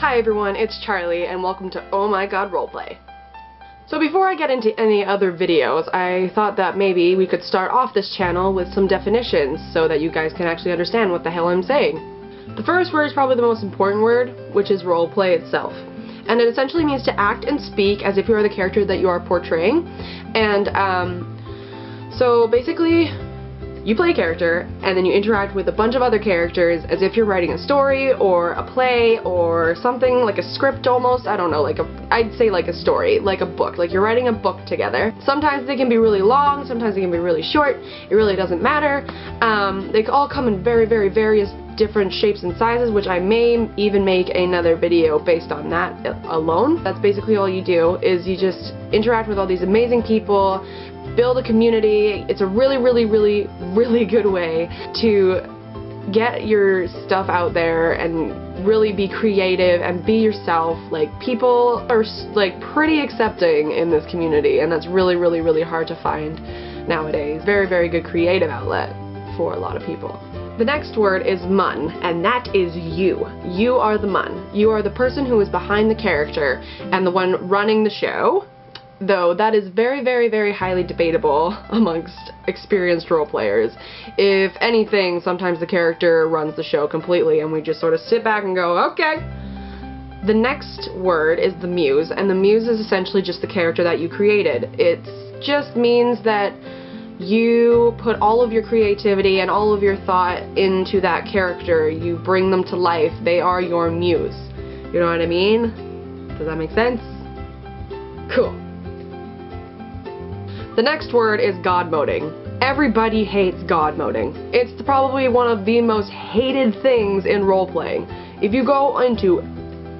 Hi everyone, it's Charlie and welcome to Oh My God Roleplay. So before I get into any other videos, I thought that maybe we could start off this channel with some definitions so that you guys can actually understand what the hell I'm saying. The first word is probably the most important word, which is roleplay itself. And it essentially means to act and speak as if you are the character that you are portraying. And so basically, you play a character, and then you interact with a bunch of other characters as if you're writing a story, or a play, or something like a script almost. I don't know, I'd say like a story, like a book, like you're writing a book together. Sometimes they can be really long, sometimes they can be really short, it really doesn't matter. They all come in very, very various different shapes and sizes, which I may even make another video based on that alone. That's basically all you do, is you just interact with all these amazing people, build a community. It's a really, really, really, really good way to get your stuff out there and really be creative and be yourself. Like, people are like pretty accepting in this community, and that's really, really, really hard to find nowadays. Very, very good creative outlet for a lot of people. The next word is mun, and that is you. You are the mun. You are the person who is behind the character and the one running the show. Though that is very, very, very highly debatable amongst experienced role players. If anything, sometimes the character runs the show completely and we just sort of sit back and go, okay. The next word is the muse, and the muse is essentially just the character that you created. It just means that you put all of your creativity and all of your thought into that character. You bring them to life. They are your muse. You know what I mean? Does that make sense? Cool. The next word is god moding. Everybody hates god moding. It's probably one of the most hated things in role-playing. If you go into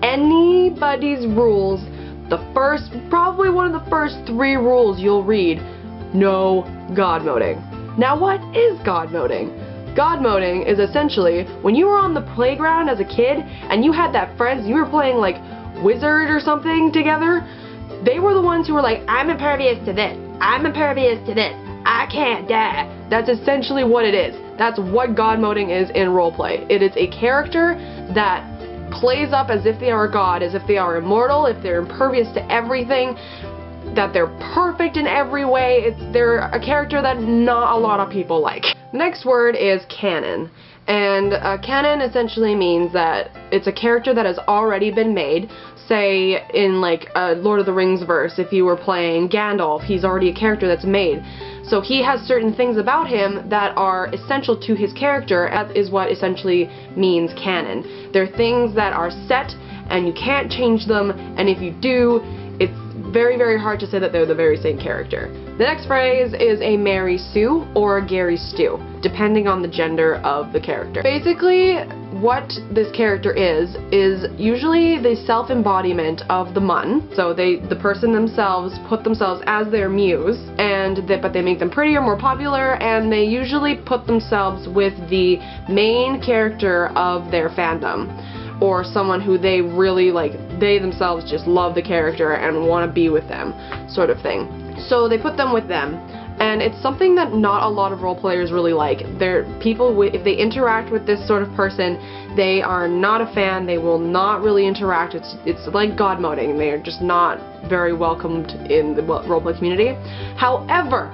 anybody's rules, probably one of the first 3 rules you'll read, no god moding. Now, what is god moding? God moding is essentially when you were on the playground as a kid and you had that friends, you were playing like Wizard or something together. They were the ones who were like, I'm impervious to this, I'm impervious to this, I can't die. That's essentially what it is. That's what god moding is in roleplay. It is a character that plays up as if they are a god, as if they are immortal, if they're impervious to everything, that they're perfect in every way. They're a character that not a lot of people like. The next word is canon. And canon essentially means that it's a character that has already been made. Say in like a Lord of the Rings verse, if you were playing Gandalf, he's already a character that's made. So he has certain things about him that are essential to his character. That is what essentially means canon. They're things that are set and you can't change them, and if you do, it's very, very hard to say that they're the very same character. The next phrase is a Mary Sue or a Gary Stu, depending on the gender of the character. Basically, what this character is usually the self-embodiment of the mun. So the person themselves put themselves as their muse, but they make them prettier, more popular, and they usually put themselves with the main character of their fandom, or someone who they really like, they themselves just love the character and want to be with them, sort of thing. So they put them with them, and it's something that not a lot of role players really like. If they interact with this sort of person, they are not a fan, they will not really interact. It's like god moding. They are just not very welcomed in the roleplay community. However,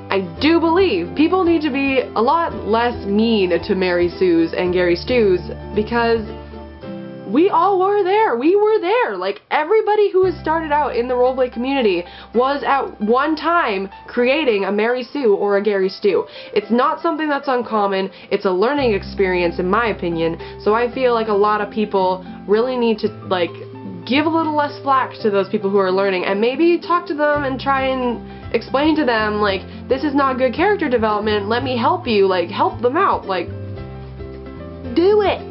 I do believe people need to be a lot less mean to Mary Sues and Gary Stews, because we all were there. We were there. Like, everybody who has started out in the roleplay community was at one time creating a Mary Sue or a Gary Stew. It's not something that's uncommon. It's a learning experience, in my opinion. So I feel like a lot of people really need to, like, give a little less flack to those people who are learning, and maybe talk to them and try and explain to them, like, this is not good character development. Let me help you. Like, help them out. Like, do it.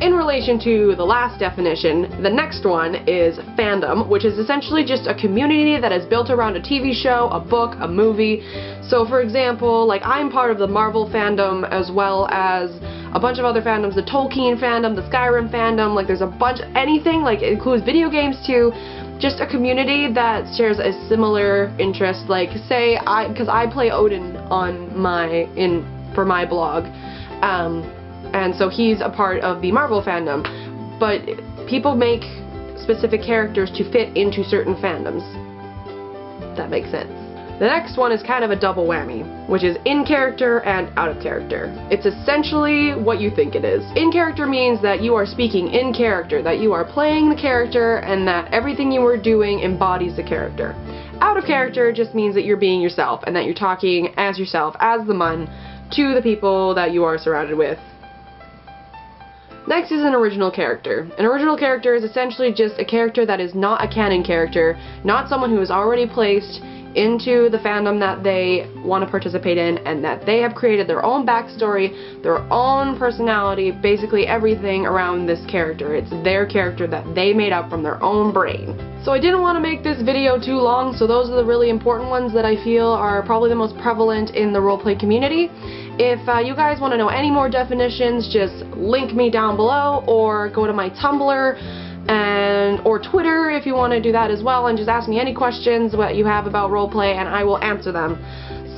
In relation to the last definition, the next one is fandom, which is essentially just a community that is built around a TV show, a book, a movie. So for example, like, I'm part of the Marvel fandom as well as a bunch of other fandoms, the Tolkien fandom, the Skyrim fandom, like there's a bunch, anything, like it includes video games too. Just a community that shares a similar interest, like say because I play Odin on for my blog. And so he's a part of the Marvel fandom. But people make specific characters to fit into certain fandoms. That makes sense. The next one is kind of a double whammy, which is in character and out of character. It's essentially what you think it is. In character means that you are speaking in character, that you are playing the character, and that everything you are doing embodies the character. Out of character just means that you're being yourself, and that you're talking as yourself, as the Mun, to the people that you are surrounded with. Next is an original character. An original character is essentially just a character that is not a canon character, not someone who is already placed into the fandom that they want to participate in, and that they have created their own backstory, their own personality, basically everything around this character. It's their character that they made up from their own brain. So I didn't want to make this video too long, so those are the really important ones that I feel are probably the most prevalent in the roleplay community. If you guys want to know any more definitions, just link me down below, or go to my Tumblr, or Twitter if you want to do that as well, and just ask me any questions what you have about roleplay and I will answer them.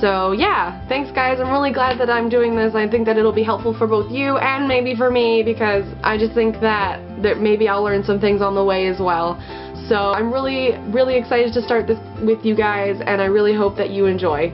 So yeah, thanks guys, I'm really glad that I'm doing this. I think that it'll be helpful for both you and maybe for me, because I just think that maybe I'll learn some things on the way as well. So I'm really excited to start this with you guys, and I really hope that you enjoy.